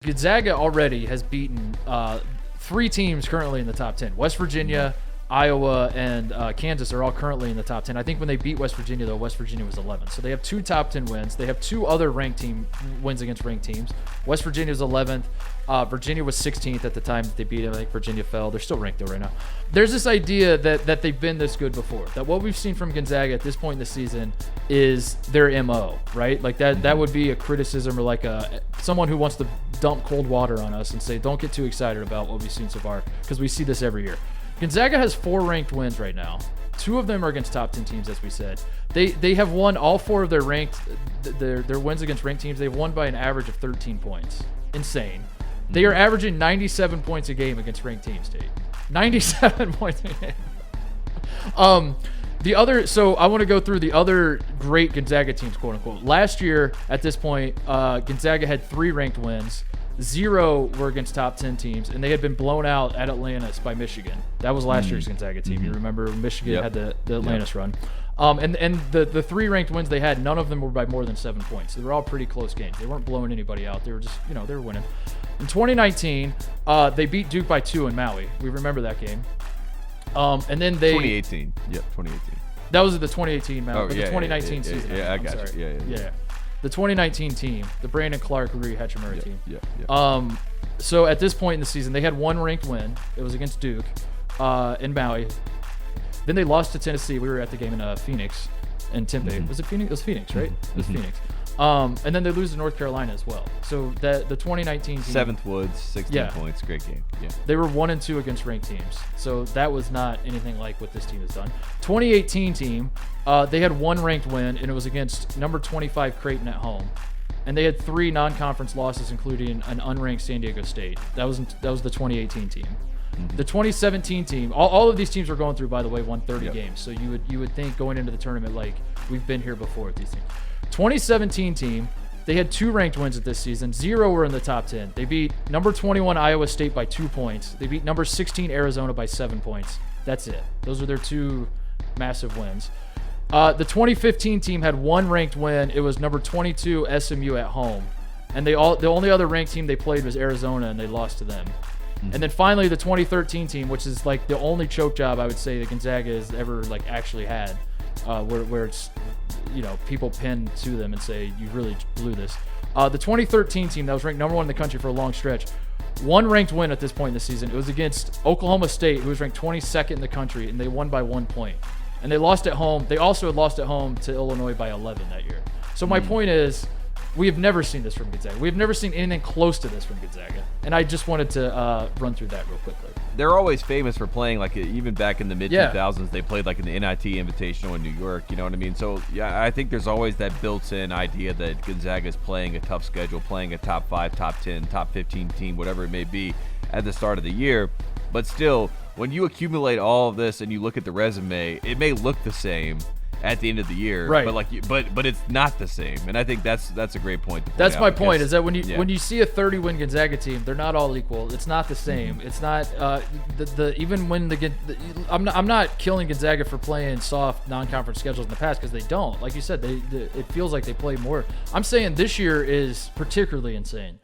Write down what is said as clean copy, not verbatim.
Gonzaga already has beaten 3 teams currently in the top 10. West Virginia, Iowa, and Kansas are all currently in the top 10. I think when they beat West Virginia, though, West Virginia was 11. So they have 2 top 10 wins. They have 2 other ranked wins against ranked teams. West Virginia was 11th. Virginia was 16th at the time that they beat them. I think Virginia fell. They're still ranked, though, right now. There's this idea that they've been this good before, that what we've seen from Gonzaga at this point in the season is their MO, right? Like that would be a criticism or like someone who wants to dump cold water on us and say, don't get too excited about what we've seen so far, because we see this every year. Gonzaga has 4 ranked wins right now. 2 of them are against top 10 teams, as we said. They have won all 4 of their wins against ranked teams. They've won by an average of 13 points. Insane. They are averaging 97 points a game against ranked teams, Tate. 97 points a game. So I want to go through the other great Gonzaga teams, quote unquote. Last year, at this point, Gonzaga had 3 ranked wins. 0 were against top 10 teams, and they had been blown out at Atlantis by Michigan. That was last year's Gonzaga team. You remember Michigan had the Atlantis run. And the 3 ranked wins they had, none of them were by more than 7 points. They were all pretty close games. They weren't blowing anybody out. They were just, they were winning. In 2019, they beat Duke by 2 in Maui. We remember that game. And then 2018. Yep, 2018. That was the 2018 Maui, but the 2019 season. Yeah, I got you. Yeah. The 2019 team, the Brandon Clark, Rui Hachimura team. Yeah. So at this point in the season, they had 1 ranked win. It was against Duke in Maui. Then they lost to Tennessee. We were at the game in Phoenix and Tempe. Was it Phoenix? It was Phoenix, right? It was Phoenix. And then they lose to North Carolina as well. So the 2019 team, 7th Woods, 16 points, great game. Yeah. They were 1-2 against ranked teams. So that was not anything like what this team has done. 2018 team, they had 1 ranked win, and it was against number 25 Creighton at home. And they had 3 non-conference losses, including an unranked San Diego State. That was the 2018 team. The 2017 team, all of these teams were going through, by the way, 130 games. So you would think going into the tournament, like, we've been here before with these teams. 2017 team, they had 2 ranked wins at this season. 0 were in the top 10. They beat number 21 Iowa State by 2 points. They beat number 16 Arizona by 7 points. That's it. Those are their 2 massive wins. The 2015 team had 1 ranked win. It was number 22 SMU at home. And the only other ranked team they played was Arizona, and they lost to them. And then finally, the 2013 team, which is like the only choke job I would say that Gonzaga has ever like actually had, where it's, people pin to them and say, you really blew this. The 2013 team that was ranked number 1 in the country for a long stretch, 1 ranked win at this point in the season. It was against Oklahoma State, who was ranked 22nd in the country, and they won by 1 point. And they lost at home. They also had lost at home to Illinois by 11 that year. So my point is, we have never seen this from Gonzaga. We have never seen anything close to this from Gonzaga. And I just wanted to run through that real quickly. They're always famous for playing, like, even back in the mid-2000s, they played like in the NIT Invitational in New York, you know what I mean? So, yeah, I think there's always that built-in idea that Gonzaga is playing a tough schedule, playing a top 5, top 10, top 15 team, whatever it may be, at the start of the year. But still, when you accumulate all of this and you look at the resume, it may look the same at the end of the year, right? But it's not the same, and I think that's a great point to point That's out, my point, is that when you see a 30-win Gonzaga team, they're not all equal. It's not the same. It's not even when I'm not killing Gonzaga for playing soft non-conference schedules in the past, because they don't. Like you said, it feels like they play more. I'm saying this year is particularly insane.